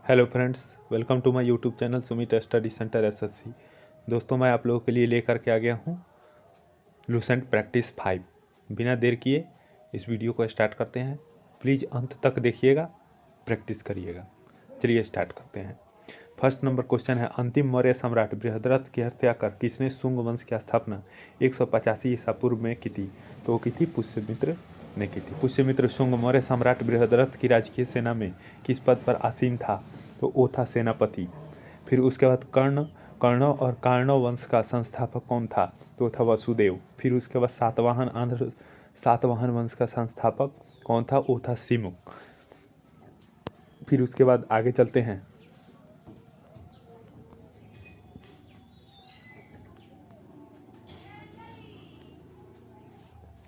Hello friends, welcome to my YouTube channel Sumit study centre SSC. दोस्तों, मैं आप लोगों के लिए लेकर के आ गया हूँ लूसेंट प्रैक्टिस 5। बिना देर किए इस वीडियो को स्टार्ट करते हैं। प्लीज़ अंत तक देखिएगा, प्रैक्टिस करिएगा। चलिए स्टार्ट करते हैं। फर्स्ट नंबर क्वेश्चन है, अंतिम मौर्य सम्राट बृहद्रथ की हत्या कर किसने शुंग वंश की स्थापना 185 ईसा पूर्व में की थी? तो वो की थी पुष्यमित्र ने की थी। पुष्यमित्र शुंग मौर्य सम्राट बृहद्रथ की राजकीय सेना में किस पद पर आसीन था? तो वो था सेनापति। फिर उसके बाद कर्णव और कार्णव वंश का संस्थापक कौन था? तो वो था वसुदेव। फिर उसके बाद सातवाहन वंश का संस्थापक कौन था? वो था सिमुक। फिर उसके बाद आगे चलते हैं।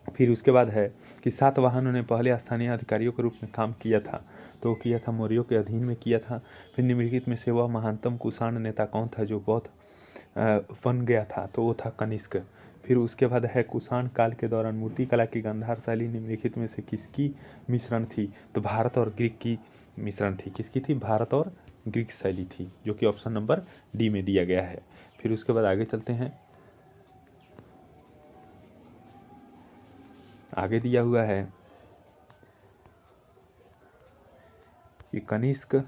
फिर उसके बाद है कि सातवाहनों ने पहले स्थानीय अधिकारियों के रूप में काम किया था, तो वो किया था मौर्यों के अधीन में किया था। फिर निम्नलिखित में से वह महानतम कुषाण नेता कौन था जो बौद्ध बन गया था? तो वो था कनिष्क। फिर उसके बाद है कुषाण काल के दौरान मूर्तिकला की गांधार शैली निम्नलिखित में से किसकी मिश्रण थी? तो भारत और ग्रीक की मिश्रण थी। किसकी थी? भारत और ग्रीक शैली थी, जो कि ऑप्शन नंबर डी में दिया गया है। फिर उसके बाद आगे चलते हैं। आगे दिया हुआ है कि कनिष्क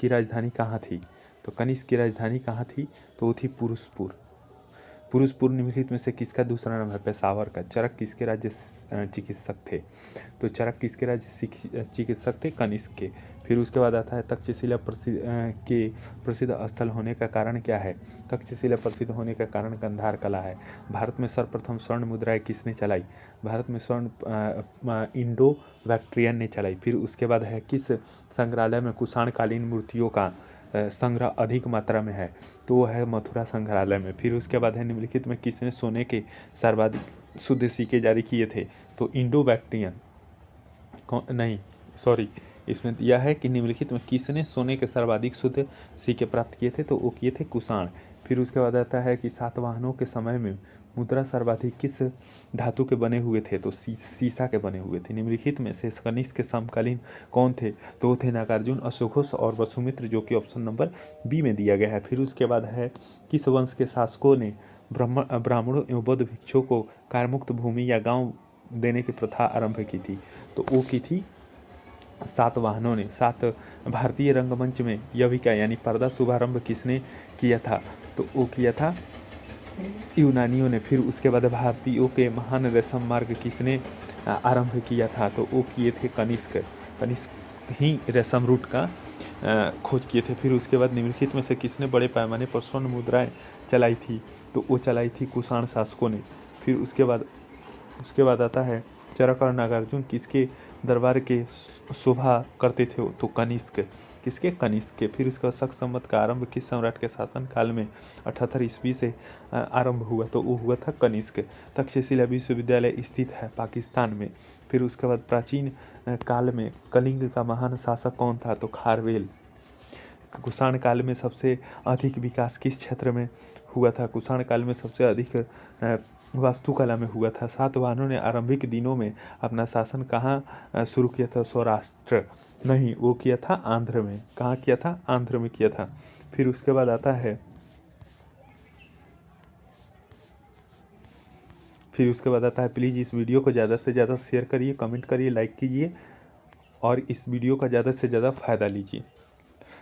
की राजधानी कहाँ थी? तो कनिष्क की राजधानी कहाँ थी? तो वो थी पुरुषपुर। पुरुषपुर निम्नलिखित में से किसका दूसरा नाम है? पेशावर का। चरक किसके राज्य चिकित्सक थे? तो चरक किसके राज्य चिकित्सक थे? कनिष्क के। फिर उसके बाद आता है तक्षशिला प्रसिद्ध स्थल होने का कारण क्या है? तक्षशिला प्रसिद्ध होने का कारण गांधार कला है। भारत में सर्वप्रथम स्वर्ण मुद्राएं किसने चलाई? भारत में स्वर्ण इंडो बैक्ट्रियन ने चलाई। फिर उसके बाद है किस संग्रहालय में कुषाणकालीन मूर्तियों का संग्रह अधिक मात्रा में है? तो वो है मथुरा संग्रहालय में। फिर उसके बाद है निम्नलिखित में किसने सोने के सर्वाधिक शुद्ध सिक्के जारी किए थे? तो इंडो बैक्ट्रियन नहीं, सॉरी, इसमें दिया है कि निम्नलिखित में किसने सोने के सर्वाधिक शुद्ध सिक्के प्राप्त किए थे? तो वो किए थे कुषाण। फिर उसके बाद आता है कि सातवाहनों के समय में मुद्रा सर्वाधिक किस धातु के बने हुए थे? तो सीसा के बने हुए थे। निम्नलिखित में से कनिष्क के समकालीन कौन थे? तो वो थे नागार्जुन, अशोघोष और वसुमित्र, जो कि ऑप्शन नंबर बी में दिया गया है। फिर उसके बाद है किस वंश के शासकों ने ब्राह्मणों एवं बौद्ध भिक्षुओं को कारमुक्त भूमि या गांव देने की प्रथा आरंभ की थी? तो वो की थी सातवाहनों ने। भारतीय रंगमंच में यविका यानी पर्दा शुभारंभ किसने किया था? तो वो किया था यूनानियों ने। फिर उसके बाद भारतीयों के महान रेशम मार्ग किसने आरंभ किया था? तो वो किए थे कनिष्क ही रेशम रूट का खोज किए थे। फिर उसके बाद निम्नलिखित में से किसने बड़े पैमाने पर स्वर्ण मुद्राएं चलाई थी? तो वो चलाई थी कुषाण शासकों ने। फिर उसके बाद आता है चरक और नागार्जुन किसके दरबार के शोभा करते थे? तो कनिष्क। किसके? कनिष्क के। फिर उसका शक संवत का आरंभ किस सम्राट के शासन काल में 78 ईस्वी से आरंभ हुआ? तो वो हुआ था कनिष्क। तक्षशिला विश्वविद्यालय स्थित है पाकिस्तान में। फिर उसके बाद प्राचीन काल में कलिंग का महान शासक कौन था? तो खारवेल। कुषाण काल में सबसे अधिक विकास किस क्षेत्र में हुआ था? कुषाण काल में सबसे अधिक वास्तुकला में हुआ था। सातवाहनों ने आरंभिक दिनों में अपना शासन कहाँ शुरू किया था? सौराष्ट्र नहीं, वो किया था आंध्र में। कहाँ किया था? आंध्र में किया था। फिर उसके बाद आता है प्लीज़ इस वीडियो को ज़्यादा से ज़्यादा शेयर करिए, कमेंट करिए, लाइक कीजिए और इस वीडियो का ज़्यादा से ज़्यादा फ़ायदा लीजिए।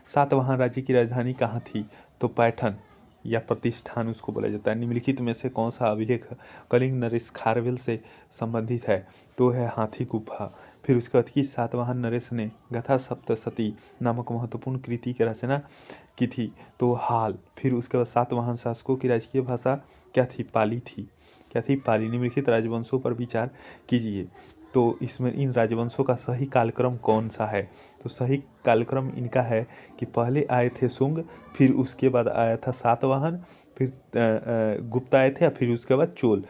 सातवाहन राज्य की राजधानी कहाँ थी? तो पैठन या प्रतिष्ठान उसको बोला जाता है। निम्नलिखित में से कौन सा अभिलेख कलिंग नरेश खारवेल से संबंधित है? तो है हाथी गुफा। फिर उसके बाद किस सातवाहन नरेश ने गाथा सप्तशती नामक महत्वपूर्ण कृति की रचना की थी? तो हाल। फिर उसके बाद सातवाहन शासकों की राजकीय भाषा क्या थी? पाली थी। क्या थी? पाली। निम्नलिखित राजवंशों पर विचार कीजिए। तो इसमें इन राजवंशों का सही कालक्रम कौन सा है? तो सही कालक्रम इनका है कि पहले आए थे शुंग, फिर उसके बाद आया था सातवाहन, फिर गुप्त आए थे, फिर उसके बाद चोल।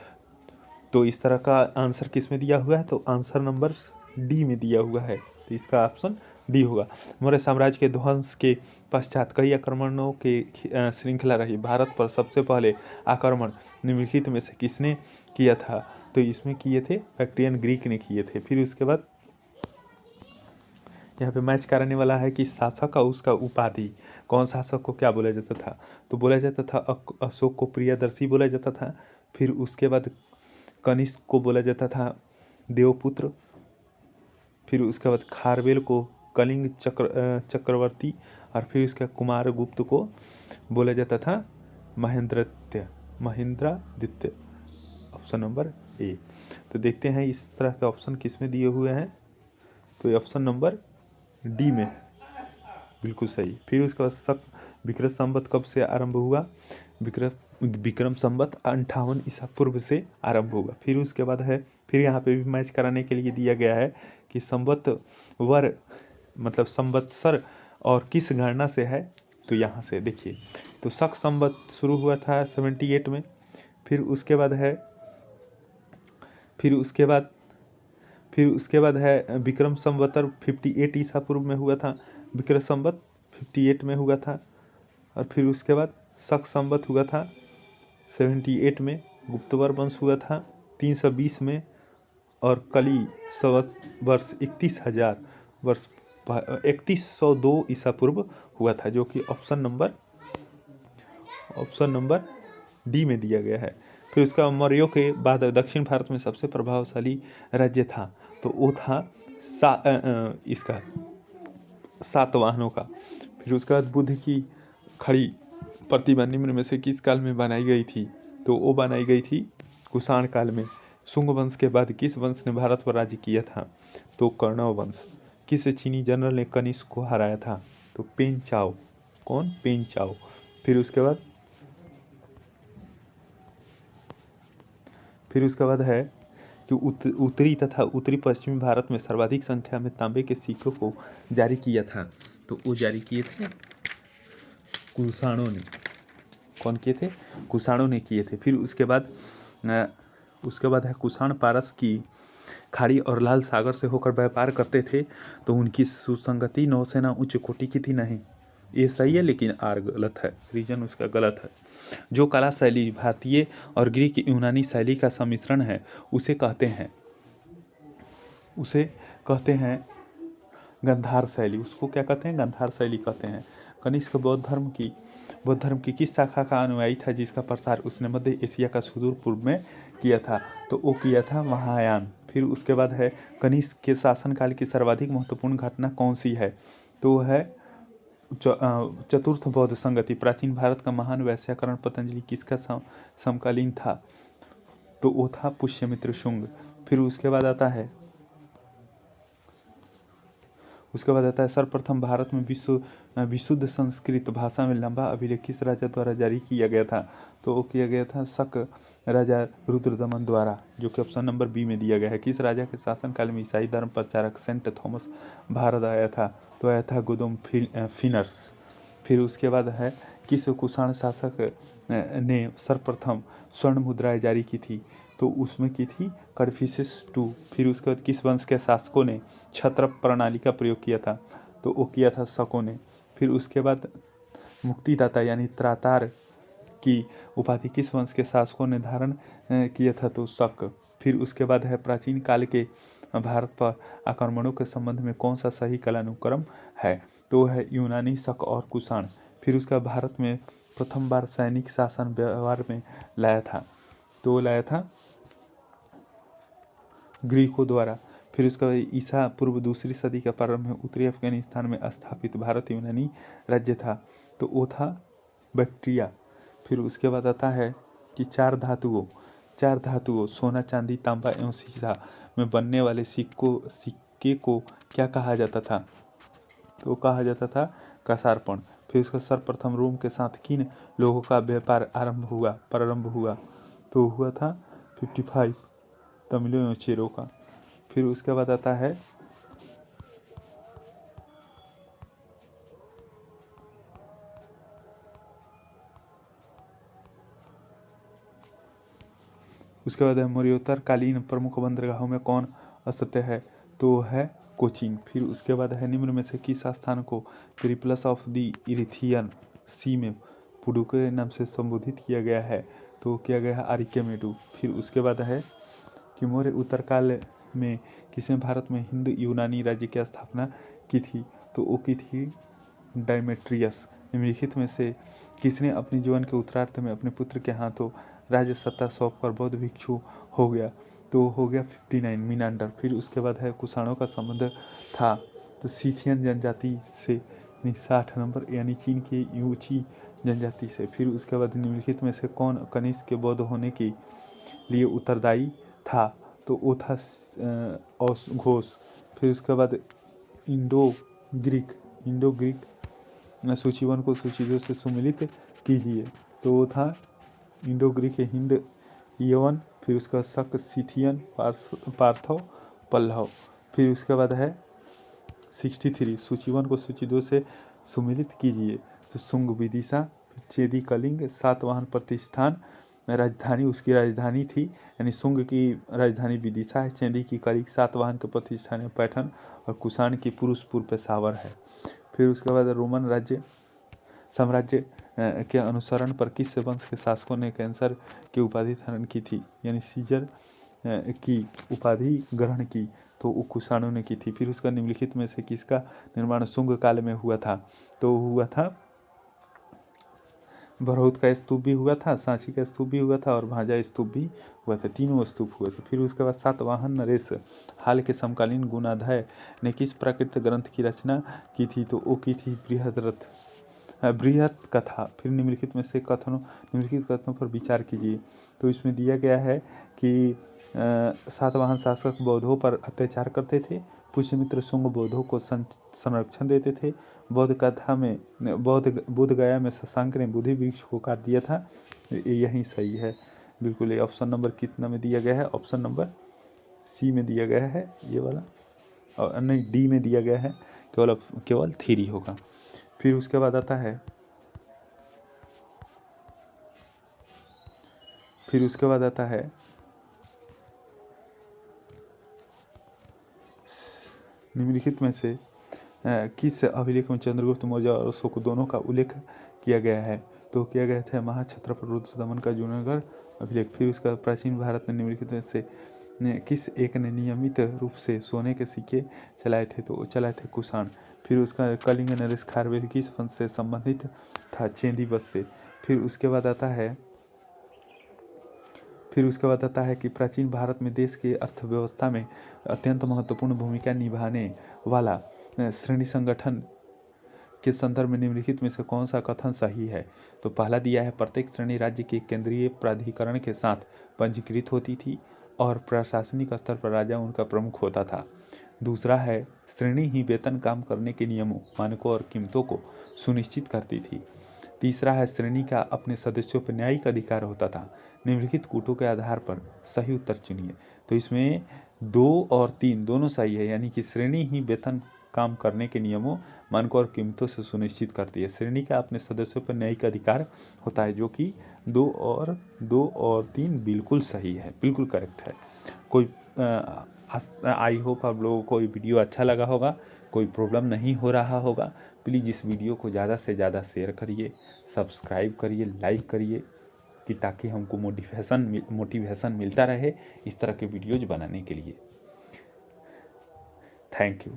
तो इस तरह का आंसर किस में दिया हुआ है? तो आंसर नंबर डी में दिया हुआ है। तो इसका ऑप्शन डी होगा। मौर्य साम्राज्य के ध्वंस के पश्चात कई आक्रमणों की श्रृंखला रही। भारत पर सबसे पहले आक्रमण निम्नलिखित में से किसने किया था? तो इसमें किए थे बैक्ट्रियन, ग्रीक ने किए थे। फिर उसके बाद यहाँ पे मैच कराने वाला है कि शासक और उसका उपाधि, कौन शासक को क्या बोला जाता था। तो बोला जाता था अशोक को प्रियदर्शी बोला जाता था। फिर उसके बाद कनिष्क को बोला जाता था देवपुत्र। फिर उसके बाद खारवेल को कलिंग चक्रवर्ती। और फिर उसके कुमारगुप्त को बोला जाता था महेंद्रादित्य। Option number A. तो देखते हैं इस तरह के ऑप्शन किस में दिए हुए हैं। तो ये ऑप्शन नंबर डी में है, बिल्कुल सही। फिर उसके बाद विक्रम संवत कब से आरंभ हुआ। विक्रम संवत 58 ईसा पूर्व से आरंभ हुआ। फिर उसके बाद है, फिर यहाँ पे भी मैच कराने के लिए दिया गया है कि संवत्सर मतलब संवत्सर और किस गणना से है। तो यहाँ से देखिए, तो शक संवत शुरू हुआ था 78 में। फिर उसके बाद है विक्रम संवत्सर 58 ईसा पूर्व में हुआ था। विक्रम संवत 58 में हुआ था। और फिर उसके बाद शक संवत हुआ था 78 में। गुप्तवर वंश हुआ था 320 में। और कली वर्ष 3102 ईसा पूर्व हुआ था, जो कि ऑप्शन नंबर डी में दिया गया है। फिर उसका मौर्यों के बाद दक्षिण भारत में सबसे प्रभावशाली राज्य था, तो वो था इसका सातवाहनों का। फिर उसके बाद बुद्ध की खड़ी प्रतिमा निम्न में से किस काल में बनाई गई थी। तो वो बनाई गई थी कुषाण काल में। शुंग वंश के बाद किस वंश ने भारत पर राज्य किया था। तो कौरव वंश। किस चीनी जनरल ने कनिष्क को हराया था। तो पेन चाओ। कौन? पेन चाओ। फिर उसके बाद है कि उत्तरी तथा उत्तरी पश्चिमी भारत में सर्वाधिक संख्या में तांबे के सिक्कों को जारी किया था। तो वो जारी किए थे कुषाणों ने। कौन किए थे? कुषाणों ने किए थे। फिर उसके बाद है कुषाण पारस की खाड़ी और लाल सागर से होकर व्यापार करते थे, तो उनकी सुसंगति नौसेना उच्च कोटि की थी नहीं। ये सही है, लेकिन आर गलत है, रीजन उसका गलत है। जो कला शैली भारतीय और ग्रीक यूनानी शैली का सम्मिश्रण है, उसे कहते हैं गंधार शैली। उसको क्या कहते हैं? गंधार शैली कहते हैं। कनिष्क बौद्ध धर्म की किस शाखा का अनुयायी था, जिसका प्रसार उसने मध्य एशिया का सुदूर पूर्व में किया था। तो वो किया था महायान। फिर उसके बाद है कनिष्क के शासनकाल की सर्वाधिक महत्वपूर्ण घटना कौन सी है। तो है चतुर्थ बौद्ध संगति। प्राचीन भारत का महान वैश्याकरण पतंजलि किसका समकालीन था। तो वो था पुष्यमित्र शुंग। फिर उसके बाद आता है सर्वप्रथम भारत में विशुद्ध संस्कृत भाषा में लंबा अभिलेख किस राजा द्वारा जारी किया गया था। तो वो किया गया था शक राजा रुद्रदमन द्वारा, जो कि ऑप्शन नंबर बी में दिया गया है। किस राजा के शासनकाल में ईसाई धर्म प्रचारक सेंट थॉमस भारत आया था। तो आया था गुदुम फिनर्स। फिर उसके बाद है किस कुषाण शासक ने सर्वप्रथम स्वर्ण मुद्राएं जारी की थी। तो उसमें की थी कड़फिसेस II। फिर उसके बाद किस वंश के शासकों ने छत्र प्रणाली का प्रयोग किया था। तो वो किया था शकों ने। फिर उसके बाद मुक्तिदाता यानी त्रातार की उपाधि किस वंश के शासकों ने धारण किया था। तो शक। फिर उसके बाद है प्राचीन काल के भारत पर आक्रमणों के संबंध में कौन सा सही कालानुक्रम है। तो है यूनानी, शक और कुषाण। फिर उसका भारत में प्रथम बार सैनिक शासन व्यवहार में लाया था। तो लाया था ग्रीकों द्वारा। फिर उसका ईसा पूर्व दूसरी सदी के प्रारंभ में उत्तरी अफगानिस्तान में स्थापित भारत यूनानी राज्य था। तो वो था बैक्ट्रिया। फिर उसके बाद आता है कि चार धातुओं सोना, चांदी, तांबा एवं सीसा में बनने वाले सिक्के को क्या कहा जाता था। तो कहा जाता था कसारपण। फिर उसका सर्वप्रथम रोम के साथ किन लोगों का व्यापार प्रारंभ हुआ। तो हुआ था 55 तमिलों एवं चेरों का। फिर उसके बाद आता है मौर्योत्तर कालीन प्रमुख बंदरगाहों में कौन असत्य है। तो है कोचीन। फिर उसके बाद है निम्न में से किस स्थान को ट्रिपल्स ऑफ द इरिथियन सी में पुडुके नाम से संबोधित किया गया है। तो किया गया है आरिकेमेडु। फिर उसके बाद है कि मौर्य उत्तरकाल में किसने भारत में हिंद यूनानी राज्य की स्थापना की थी, तो वो की थी डेमेट्रियस। निम्नलिखित में से किसने अपने जीवन के उत्तरार्ध में अपने पुत्र के हाथों राज्य सत्ता सौंप कर बौद्ध भिक्षु हो गया? तो हो गया 59 मीनांडर। फिर उसके बाद है कुषाणों का संबंध था तो सीथियन जनजाति से यानी 60 नंबर, यानी चीन की यूची जनजाति से। फिर उसके बाद निम्नलिखित में से कौन कनिष्क के बौद्ध होने के लिए उत्तरदायी था? तो वो था घोष। फिर उसके बाद इंडो ग्रीक सूची 1 को सूची 2 से सुमिलित कीजिए। तो वो था इंडो ग्रीक, हिंद, यवन। फिर उसका शक, सीथियन, पार्थो, पल्लव। फिर उसके बाद है 63 सूची 1 को सूची 2 से सुमिलित कीजिए। तो शुंग, विदिशा, चेदी, कलिंग, सातवाहन प्रतिष्ठान, राजधानी उसकी राजधानी थी, यानी शुंग की राजधानी विदिशा है, चेदी की कलिंग, सातवाहन के प्रतिष्ठान है पैठन, और कुषाण की पुरुषपुर पेशावर है। फिर उसके बाद रोमन साम्राज्य के अनुसरण पर किस वंश के शासकों ने कैंसर की उपाधि धारण की थी, यानी सीजर की उपाधि ग्रहण की? तो वो कुषाणों ने की थी। फिर उसका निम्नलिखित में से किसका निर्माण शुंग काल में हुआ था? तो हुआ था बरहुत का स्तूप भी हुआ था, सांची का स्तूप भी हुआ था, और भांजा स्तूप भी हुआ था। तीनों स्तूप हुए थे। फिर उसके बाद सातवाहन नरेश हाल के समकालीन गुणाध्याय ने किस प्राकृत ग्रंथ की रचना की थी? तो वो की थी बृहत कथा। फिर निम्नलिखित में से निम्नलिखित कथनों पर विचार कीजिए। तो इसमें दिया गया है कि सातवाहन शासक बौद्धों पर अत्याचार करते थे, पुष्यमित्र शुंग बौद्धों को संरक्षण देते थे, बौद्ध कथा में बोध गया में शशांक ने बुद्धि वृक्ष को काट दिया था। यही सही है बिल्कुल। ये ऑप्शन नंबर कितना में दिया गया है? ऑप्शन नंबर सी में दिया गया है ये वाला, और नहीं डी में दिया गया है, केवल 3 होगा। फिर उसके बाद आता है निम्नलिखित में से किस अभिलेख में चंद्रगुप्त मौर्य और अशोक दोनों का उल्लेख किया गया है? तो किया गया था महाक्षत्रप रुद्रदमन का जूनागढ़ अभिलेख। फिर उसका प्राचीन भारत में निम्नलिखित में से किस एक ने नियमित रूप से सोने के सिक्के चलाए थे? तो चलाए थे कुषाण। फिर उसका कलिंग नरेश खारवेल किस वंश से संबंधित था? चेदी वंश से। फिर उसके बाद आता है कि प्राचीन भारत में देश की अर्थव्यवस्था में अत्यंत महत्वपूर्ण भूमिका निभाने वाला श्रेणी संगठन के संदर्भ में निम्नलिखित में से कौन सा कथन सही है? तो पहला दिया है प्रत्येक श्रेणी राज्य के केंद्रीय प्राधिकरण के साथ पंजीकृत होती थी और प्रशासनिक स्तर पर राजा उनका प्रमुख होता था। दूसरा है श्रेणी ही वेतन, काम करने के नियमों, मानकों और कीमतों को सुनिश्चित करती थी। तीसरा है श्रेणी का अपने सदस्यों पर न्यायिक अधिकार होता था। निम्नलिखित कूटों के आधार पर सही उत्तर चुनिए। तो इसमें 2 और 3 दोनों सही है, यानी कि श्रेणी ही वेतन, काम करने के नियमों, मानकों और कीमतों से सुनिश्चित करती है। श्रेणी का अपने सदस्यों पर न्यायिक अधिकार होता है, जो कि 2 और 3 बिल्कुल सही है, बिल्कुल करेक्ट है। आई होप आप लोगों को ये वीडियो अच्छा लगा होगा, कोई प्रॉब्लम नहीं हो रहा होगा। प्लीज़ इस वीडियो को ज़्यादा से ज़्यादा शेयर करिए, सब्सक्राइब करिए, लाइक करिए, कि ताकि हमको मोटिवेशन मिलता रहे इस तरह के वीडियोज़ बनाने के लिए। Thank you.